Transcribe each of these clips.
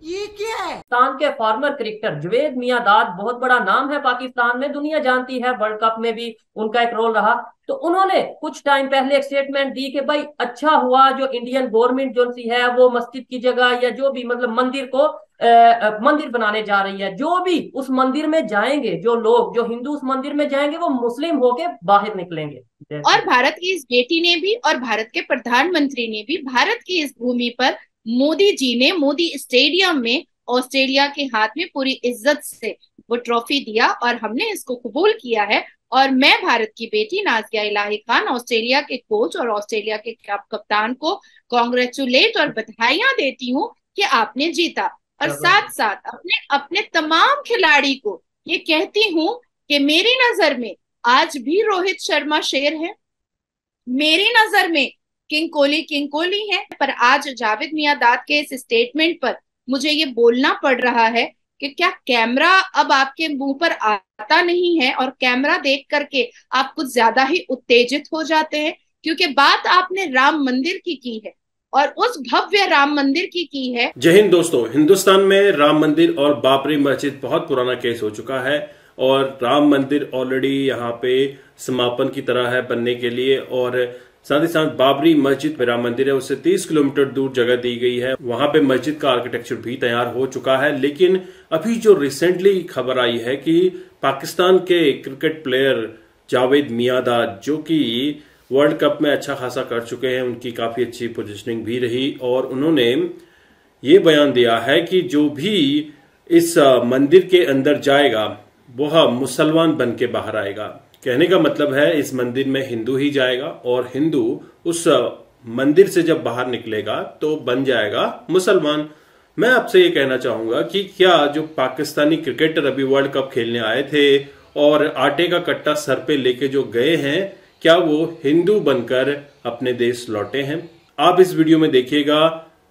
ये क्या है? पाकिस्तान के फॉर्मर क्रिकेटर जुवेद मियांदाद, बहुत बड़ा नाम है पाकिस्तान में, दुनिया जानती है, वर्ल्ड कप में भी उनका एक रोल रहा। तो उन्होंने कुछ टाइम पहले एक स्टेटमेंट दी कि भाई अच्छा हुआ जो इंडियन गवर्नमेंट जो सी है वो मस्जिद की जगह या जो भी मतलब मंदिर को मंदिर बनाने जा रही है। जो भी उस मंदिर में जाएंगे, जो लोग जो हिंदू उस मंदिर में जाएंगे वो मुस्लिम होके बाहर निकलेंगे। और जैसे भारत की इस बेटी ने भी और भारत के प्रधानमंत्री ने भी भारत की इस भूमि पर मोदी जी ने मोदी स्टेडियम में ऑस्ट्रेलिया के हाथ में पूरी इज्जत से वो ट्रॉफी दिया और हमने इसको कबूल किया है। और मैं भारत की बेटी नाज़िया इलाही खान, ऑस्ट्रेलिया के कोच और ऑस्ट्रेलिया के कप्तान को कॉन्ग्रेचुलेट और बधाइयां देती हूँ कि आपने जीता। और साथ साथ अपने अपने तमाम खिलाड़ी को ये कहती हूँ कि मेरी नजर में आज भी रोहित शर्मा शेर है, मेरी नजर में किंग कोहली है। पर आज जावेद मियांदाद के इस स्टेटमेंट पर मुझे ये बोलना पड़ रहा है कि क्या कैमरा अब आपके मुंह पर आता नहीं है और कैमरा देख करके आप कुछ ज्यादा ही उत्तेजित हो जाते हैं? क्योंकि बात आपने राम मंदिर की है और उस भव्य राम मंदिर की है। जय हिंद दोस्तों। हिंदुस्तान में राम मंदिर और बाबरी मस्जिद बहुत पुराना केस हो चुका है और राम मंदिर ऑलरेडी यहाँ पे समापन की तरह है बनने के लिए। और साथ ही साथ बाबरी मस्जिद राम मंदिर है उससे 30 किलोमीटर दूर जगह दी गई है, वहां पे मस्जिद का आर्किटेक्चर भी तैयार हो चुका है। लेकिन अभी जो रिसेंटली खबर आई है कि पाकिस्तान के क्रिकेट प्लेयर जावेद मियांदाद, जो कि वर्ल्ड कप में अच्छा खासा कर चुके हैं, उनकी काफी अच्छी पोजीशनिंग भी रही, और उन्होंने ये बयान दिया है कि जो भी इस मंदिर के अंदर जाएगा वह मुसलमान बन के बाहर आएगा। कहने का मतलब है इस मंदिर में हिंदू ही जाएगा और हिंदू उस मंदिर से जब बाहर निकलेगा तो बन जाएगा मुसलमान। मैं आपसे ये कहना चाहूंगा कि क्या जो पाकिस्तानी क्रिकेटर अभी वर्ल्ड कप खेलने आए थे और आटे का कट्टा सर पे लेके जो गए हैं, क्या वो हिंदू बनकर अपने देश लौटे हैं? आप इस वीडियो में देखिएगा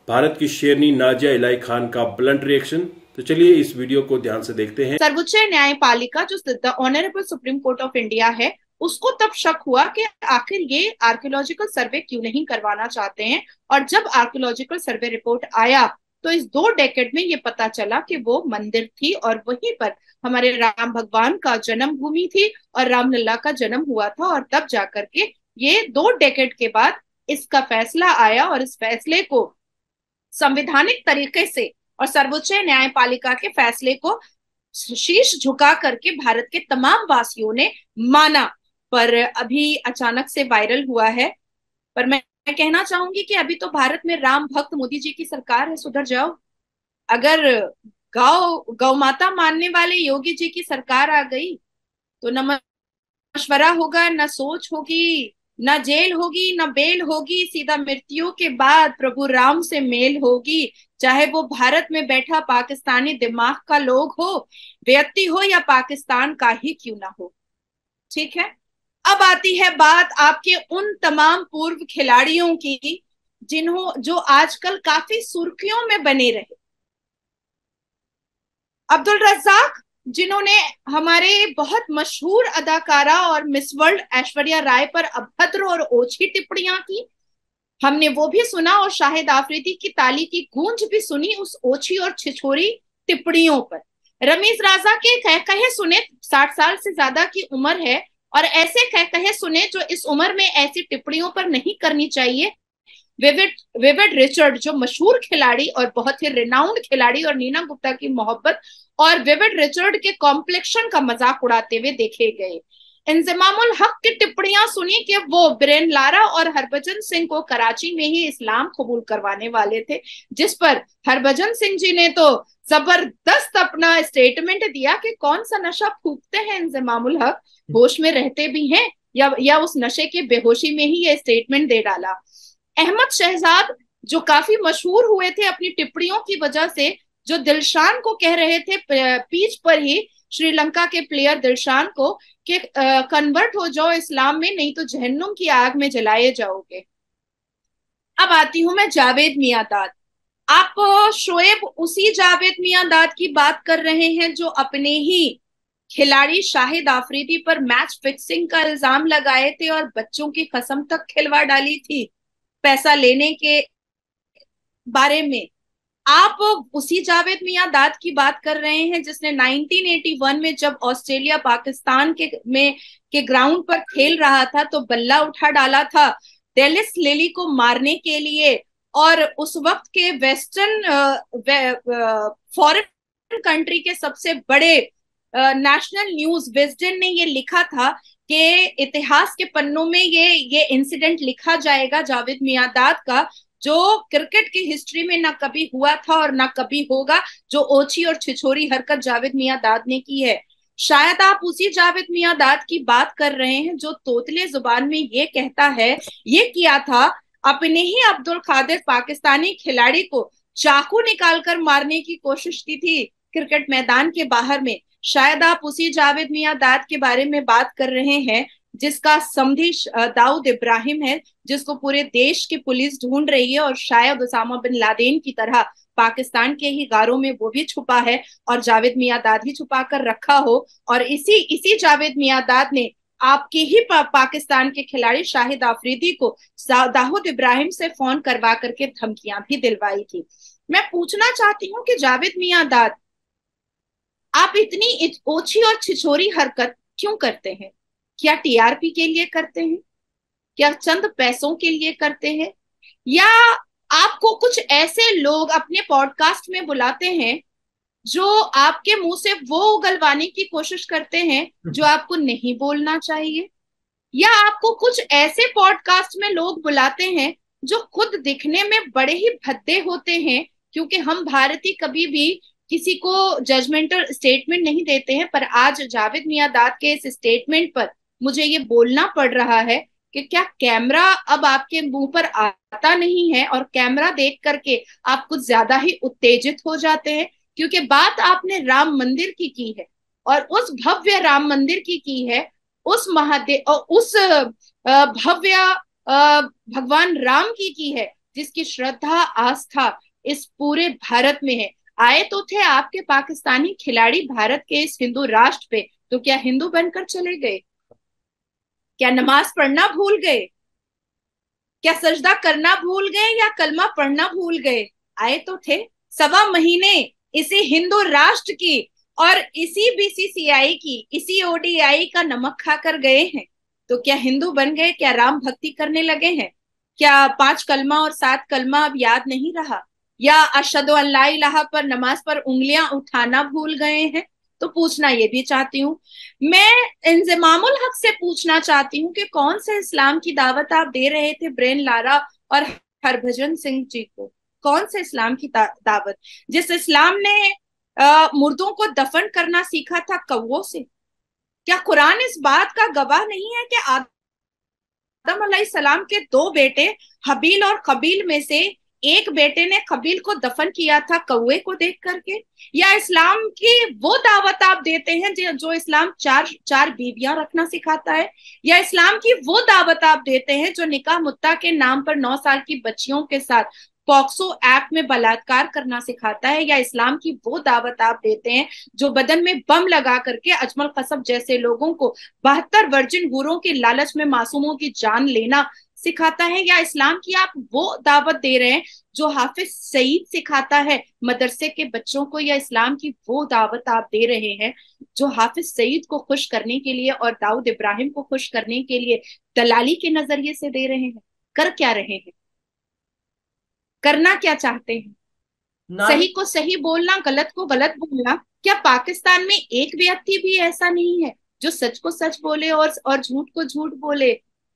भारत की शेरनी नाजिया इलाही खान का ब्लंट रिएक्शन। तो चलिए इस वीडियो को ध्यान से देखते हैं। सर्वोच्च न्यायपालिका जो the honourable supreme court of India है, उसको तब शक हुआ कि आखिर ये आर्कियोलॉजिकल सर्वे क्यों नहीं करवाना चाहते हैं। और जब आर्कियोलॉजिकल सर्वे रिपोर्ट आया तो इस 2 डेकेड में ये पता चला कि वो मंदिर थी और वहीं पर हमारे राम भगवान का जन्म भूमि थी और रामलला का जन्म हुआ था। और तब जाकर के ये 2 डेकेड के बाद इसका फैसला आया और इस फैसले को संवैधानिक तरीके से और सर्वोच्च न्यायपालिका के फैसले को शीश झुका करके भारत के तमाम वासियों ने माना। पर अभी अचानक से वायरल हुआ है। पर मैं कहना चाहूंगी कि अभी तो भारत में राम भक्त मोदी जी की सरकार है, सुधर जाओ। अगर गौ माता मानने वाले योगी जी की सरकार आ गई तो न मशवरा होगा, न सोच होगी, न जेल होगी, न बेल होगी, सीधा मृत्यु के बाद प्रभु राम से मेल होगी। चाहे वो भारत में बैठा पाकिस्तानी दिमाग का लोग हो, व्यक्ति हो या पाकिस्तान का ही क्यों ना हो। ठीक है। अब आती है बात आपके उन तमाम पूर्व खिलाड़ियों की जो आजकल काफी सुर्खियों में बने रहे। अब्दुल रज्जाक, जिन्होंने हमारे बहुत मशहूर अदाकारा और मिस वर्ल्ड ऐश्वर्या राय पर अभद्र और ओछी टिप्पणियां की, हमने वो भी सुना और शाहिद आफरीदी की ताली की गूंज भी सुनी उस ओछी और छिछोरी टिप्पणियों पर। रमीज राजा के कह कहे सुने, 60 साल से ज्यादा की उम्र है और ऐसे कह कहे सुने जो इस उम्र में ऐसी टिप्पणियों पर नहीं करनी चाहिए। विविड विविड रिचर्ड, जो मशहूर खिलाड़ी और बहुत ही रिनाउंड खिलाड़ी और नीना गुप्ता की मोहब्बत और विविड रिचर्ड के कॉम्प्लेक्शन का मजाक उड़ाते हुए देखे गए। इंजमामुल हक की टिप्पणियां सुनी कि वो बिरेन लारा और हरभजन सिंह को कराची में ही इस्लाम कबूल करवाने वाले थे, जिस पर हरभजन सिंह जी ने तो जबरदस्त अपना स्टेटमेंट दिया कि कौन सा नशा फूकते हैं इंजमामुल हक, होश में रहते भी हैं या उस नशे के बेहोशी में ही ये स्टेटमेंट दे डाला। अहमद शहजाद, जो काफी मशहूर हुए थे अपनी टिप्पणियों की वजह से, जो दिलशान को कह रहे थे पीच पर ही, श्रीलंका के प्लेयर दिलशान को, कि कन्वर्ट हो जाओ इस्लाम में नहीं तो जहन्नुम की आग में जलाए जाओगे। अब आती हूं मैं जावेद मियांदाद। आप शोएब उसी जावेद मियांदाद की बात कर रहे हैं जो अपने ही खिलाड़ी शाहिद आफरीदी पर मैच फिक्सिंग का इल्जाम लगाए थे और बच्चों की कसम तक खिलवा डाली थी पैसा लेने के बारे में। आप उसी जावेद मियांदाद की बात कर रहे हैं जिसने 1981 में जब ऑस्ट्रेलिया पाकिस्तान के ग्राउंड पर खेल रहा था तो बल्ला उठा डाला था डेलिस लिली को मारने के लिए। और उस वक्त के फॉरेन कंट्री के सबसे बड़े नेशनल न्यूज विजडन ने ये लिखा था कि इतिहास के पन्नों में ये इंसिडेंट लिखा जाएगा जावेद मियांदाद का, जो क्रिकेट की हिस्ट्री में ना कभी हुआ था और ना कभी होगा, जो ओछी और छिछोरी हरकत जावेद मियांदाद ने की है। शायद आप उसी जावेद मियांदाद की बात कर रहे हैं जो तोतले जुबान में ये कहता है, ये किया था, अपने ही अब्दुल कादिर पाकिस्तानी खिलाड़ी को चाकू निकालकर मारने की कोशिश की थी क्रिकेट मैदान के बाहर में। शायद आप उसी जावेद मियांदाद के बारे में बात कर रहे हैं जिसका समधी दाऊद इब्राहिम है, जिसको पूरे देश की पुलिस ढूंढ रही है और शायद उसामा बिन लादेन की तरह पाकिस्तान के ही गारों में वो भी छुपा है और जावेद मियांदाद ही छुपा कर रखा हो। और इसी जावेद मियांदाद ने आपके ही पाकिस्तान के खिलाड़ी शाहिद आफरीदी को दाऊद इब्राहिम से फोन करवा करके धमकियां भी दिलवाई थी। मैं पूछना चाहती हूँ कि जावेद मियांदाद, आप इतनी ओछी और छिछोरी हरकत क्यों करते हैं? क्या टीआरपी के लिए करते हैं? क्या चंद पैसों के लिए करते हैं? या आपको कुछ ऐसे लोग अपने पॉडकास्ट में बुलाते हैं जो आपके मुंह से वो उगलवाने की कोशिश करते हैं जो आपको नहीं बोलना चाहिए? या आपको कुछ ऐसे पॉडकास्ट में लोग बुलाते हैं जो खुद दिखने में बड़े ही भद्दे होते हैं, क्योंकि हम भारतीय कभी भी किसी को जजमेंटल स्टेटमेंट नहीं देते हैं, पर आज जावेद मियांदाद के इस स्टेटमेंट पर मुझे ये बोलना पड़ रहा है कि क्या कैमरा अब आपके मुंह पर आता नहीं है और कैमरा देख करके आप कुछ ज्यादा ही उत्तेजित हो जाते हैं? क्योंकि बात आपने राम मंदिर की है और उस भव्य राम मंदिर की है, उस महादेव और उस भव्य भगवान राम की है जिसकी श्रद्धा आस्था इस पूरे भारत में है। आए तो थे आपके पाकिस्तानी खिलाड़ी भारत के इस हिंदू राष्ट्र पे, तो क्या हिंदू बनकर चले गए? क्या नमाज पढ़ना भूल गए? क्या सजदा करना भूल गए या कलमा पढ़ना भूल गए? आए तो थे 1.25 महीने इसी हिंदू राष्ट्र की और इसी बीसीसीआई की, इसी ओडीआई का नमक खाकर गए हैं, तो क्या हिंदू बन गए? क्या राम भक्ति करने लगे हैं? क्या 5 कलमा और 7 कलमा अब याद नहीं रहा? या अशहदु अल्ला इलाहा पर नमाज पर उंगलियां उठाना भूल गए हैं? तो पूछना ये भी चाहती हूँ मैं, इंजमामुल हक से पूछना चाहती हूँ कि कौन से इस्लाम की दावत आप दे रहे थे ब्रेन लारा और हरभजन सिंह जी को? कौन से इस्लाम की दावत, जिस इस्लाम ने मुर्दों को दफन करना सीखा था कौवों से? क्या कुरान इस बात का गवाह नहीं है कि आदम अलैहिस्सलाम के 2 बेटे हबील और कबील में से एक बेटे ने कबील को दफन किया था कौवे को देख करके? या इस्लाम की वो दावत आप देते हैं जो इस्लाम 4 बीवियां रखना सिखाता है? या इस्लाम की वो दावत आप देते हैं जो निकाह मुत्ता के नाम पर 9 साल की बच्चियों के साथ पॉक्सो एक्ट में बलात्कार करना सिखाता है? या इस्लाम की वो दावत आप देते हैं जो बदन में बम लगा करके अजमल कसब जैसे लोगों को 72 वर्जिन हूरों के लालच में मासूमों की जान लेना सिखाता है? या इस्लाम की आप वो दावत दे रहे हैं जो हाफिज सईद सिखाता है मदरसे के बच्चों को? या इस्लाम की वो दावत आप दे रहे हैं जो हाफिज सईद को खुश करने के लिए और दाऊद इब्राहिम को खुश करने के लिए दलाली के नजरिए से दे रहे हैं? कर क्या रहे हैं? करना क्या चाहते हैं? सही को सही बोलना, गलत को गलत बोलना। क्या पाकिस्तान में एक व्यक्ति भी ऐसा नहीं है जो सच को सच बोले और झूठ को झूठ बोले?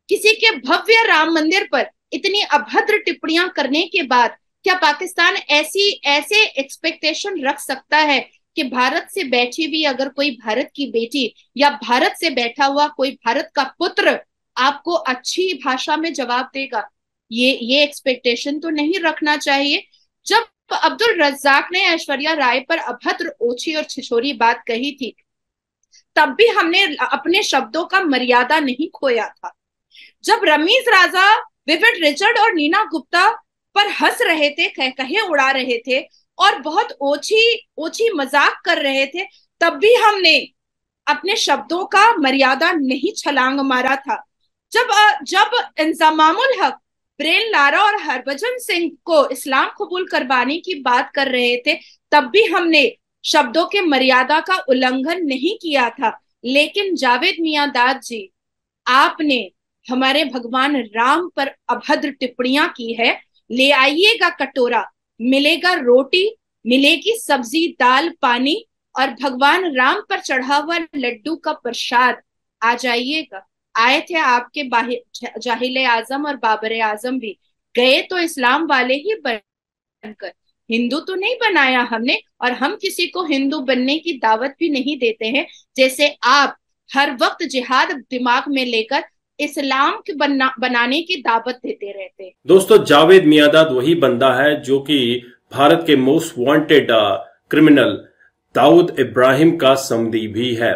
किसी के भव्य राम मंदिर पर इतनी अभद्र टिप्पणियां करने के बाद क्या पाकिस्तान ऐसे एक्सपेक्टेशन रख सकता है कि भारत से बैठी हुई अगर कोई भारत की बेटी या भारत से बैठा हुआ कोई भारत का पुत्र आपको अच्छी भाषा में जवाब देगा? ये एक्सपेक्टेशन तो नहीं रखना चाहिए। जब अब्दुल रज्जाक ने ऐश्वर्या राय पर अभद्र, ओछी और छिछोरी बात कही थी तब भी हमने अपने शब्दों का मर्यादा नहीं खोया था। जब रमीज राजा, विविड रिचर्ड और नीना गुप्ता पर हंस रहे थे, कहे उड़ा रहे थे और बहुत ओछी मजाक कर रहे थे, तब भी हमने अपने शब्दों का मर्यादा नहीं छलांग मारा था। जब इंजमामुल हक ब्रेन लारा और हरभजन सिंह को इस्लाम कबूल करवाने की बात कर रहे थे, तब भी हमने शब्दों के मर्यादा का उल्लंघन नहीं किया था। लेकिन जावेद मियांदाद जी, आपने हमारे भगवान राम पर अभद्र टिप्पणियां की है। ले आइएगा कटोरा, मिलेगा रोटी, मिलेगी सब्जी दाल पानी और भगवान राम पर चढ़ा हुआ लड्डू का प्रसाद। आ जाइएगा। आए थे आपके जाहिल आजम और बाबर आजम भी, गए तो इस्लाम वाले ही बनकर, हिंदू तो नहीं बनाया हमने, और हम किसी को हिंदू बनने की दावत भी नहीं देते हैं, जैसे आप हर वक्त जिहाद दिमाग में लेकर इस्लाम के बनाने की दावत देते रहते हैं। दोस्तों, जावेद मियांदाद वही बंदा है जो कि भारत के most wanted criminal Dawood Ibrahim का समधी भी है।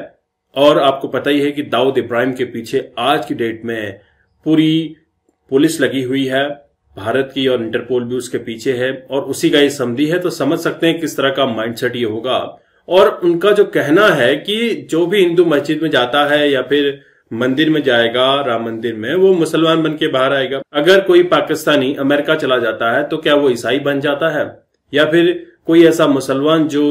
और आपको पता ही है कि दाऊद इब्राहिम के पीछे आज की डेट में पूरी पुलिस लगी हुई है भारत की, और इंटरपोल भी उसके पीछे है, और उसी का ये समधी है। तो समझ सकते हैं किस तरह का माइंडसेट ये होगा। और उनका जो कहना है कि जो भी हिंदू मस्जिद में जाता है या फिर मंदिर में जाएगा, राम मंदिर में, वो मुसलमान बन के बाहर आएगा। अगर कोई पाकिस्तानी अमेरिका चला जाता है तो क्या वो ईसाई बन जाता है? या फिर कोई ऐसा मुसलमान जो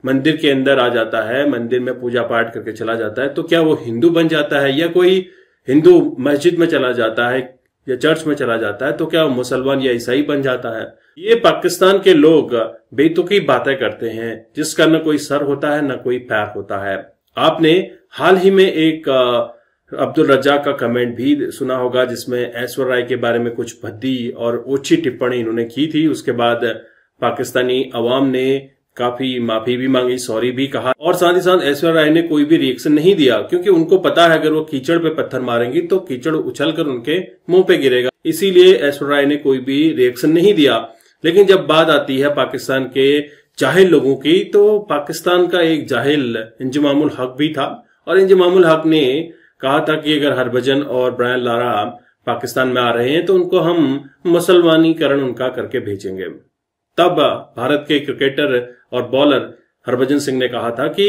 मंदिर के अंदर आ जाता है, मंदिर में पूजा पाठ करके चला जाता है, तो क्या वो हिंदू बन जाता है? या कोई हिंदू मस्जिद में चला जाता है या चर्च में चला जाता है तो क्या वो मुसलमान या ईसाई बन जाता है? ये पाकिस्तान के लोग बेतुकी बातें करते हैं जिसका न कोई सर होता है न कोई पैर होता है। आपने हाल ही में एक अब्दुल रज्जाक का कमेंट भी सुना होगा जिसमें ऐश्वर्या राय के बारे में कुछ भद्दी और ओछी टिप्पणी इन्होंने की थी। उसके बाद पाकिस्तानी अवाम ने काफी माफी भी मांगी, सॉरी भी कहा, और साथ ही साथ ऐश्वर्या राय ने कोई भी रिएक्शन नहीं दिया, क्योंकि उनको पता है अगर वो कीचड़ पे पत्थर मारेंगी तो कीचड़ उछलकर उनके मुंह पे गिरेगा। इसीलिए ऐश्वर्या राय ने कोई भी रिएक्शन नहीं दिया। लेकिन जब बात आती है पाकिस्तान के जाहिल लोगों की, तो पाकिस्तान का एक जाहिल इंजमामुल हक भी था, और इंजमामुल हक ने कहा था कि अगर हरभजन और ब्रायन लारा पाकिस्तान में आ रहे हैं तो उनको हम मुसलमानीकरण उनका करके भेजेंगे। तब भारत के क्रिकेटर और बॉलर हरभजन सिंह ने कहा था कि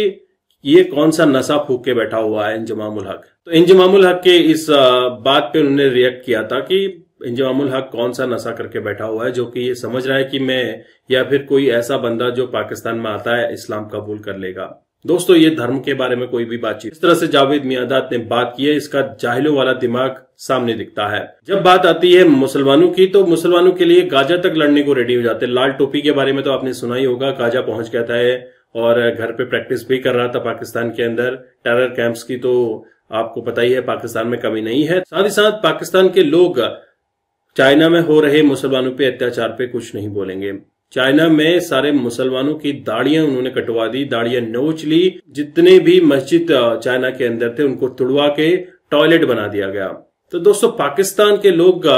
ये कौन सा नशा फूक के बैठा हुआ है इंजमामुल हक। तो इंजमामुल हक के इस बात पे उन्होंने रिएक्ट किया था कि इंजमामुल हक कौन सा नशा करके बैठा हुआ है जो कि ये समझ रहा है कि मैं या फिर कोई ऐसा बंदा जो पाकिस्तान में आता है इस्लाम कबूल कर लेगा। दोस्तों, ये धर्म के बारे में कोई भी बातचीत इस तरह से जावेद मियांदाद ने बात की है, इसका जाहिलों वाला दिमाग सामने दिखता है। जब बात आती है मुसलमानों की, तो मुसलमानों के लिए गाजा तक लड़ने को रेडी हो जाते हैं। लाल टोपी के बारे में तो आपने सुना ही होगा, गाजा पहुंच गया था और घर पे प्रैक्टिस भी कर रहा था पाकिस्तान के अंदर। टेरर कैंप्स की तो आपको पता ही है पाकिस्तान में कमी नहीं है। साथ ही साथ पाकिस्तान के लोग चाइना में हो रहे मुसलमानों पे अत्याचार पे कुछ नहीं बोलेंगे। चाइना में सारे मुसलमानों की दाढ़ियां उन्होंने कटवा दी, दाढ़ियां नोच ली। जितने भी मस्जिद चाइना के अंदर थे उनको तुड़वा के टॉयलेट बना दिया गया। तो दोस्तों, पाकिस्तान के लोग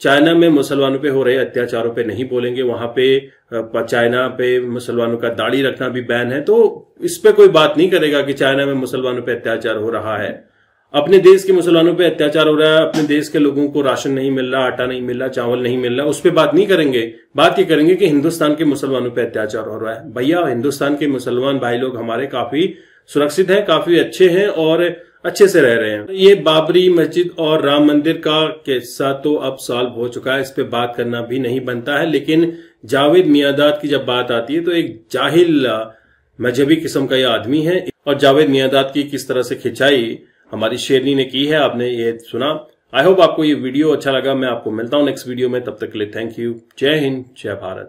चाइना में मुसलमानों पे हो रहे अत्याचारों पे नहीं बोलेंगे। वहां पे चाइना पे मुसलमानों का दाढ़ी रखना भी बैन है, तो इस पे कोई बात नहीं करेगा कि चाइना में मुसलमानों पे अत्याचार हो रहा है। अपने देश के मुसलमानों पे अत्याचार हो रहा है, अपने देश के लोगों को राशन नहीं मिल रहा, आटा नहीं मिल रहा, चावल नहीं मिल रहा, उस पर बात नहीं करेंगे। बात ये करेंगे कि हिंदुस्तान के मुसलमानों पे अत्याचार हो रहा है। भैया, हिंदुस्तान के मुसलमान भाई लोग हमारे काफी सुरक्षित हैं, काफी अच्छे हैं और अच्छे से रह रहे हैं। ये बाबरी मस्जिद और राम मंदिर का किस्सा तो अब सॉल्व हो चुका है, इस पे बात करना भी नहीं बनता है। लेकिन जावेद मियांदाद की जब बात आती है तो एक जाहिल मजहबी किस्म का यह आदमी है। और जावेद मियांदाद की किस तरह से खिंचाई हमारी शेरनी ने की है, आपने ये सुना। आई होप आपको ये वीडियो अच्छा लगा। मैं आपको मिलता हूं नेक्स्ट वीडियो में, तब तक के लिए थैंक यू। जय हिंद, जय भारत।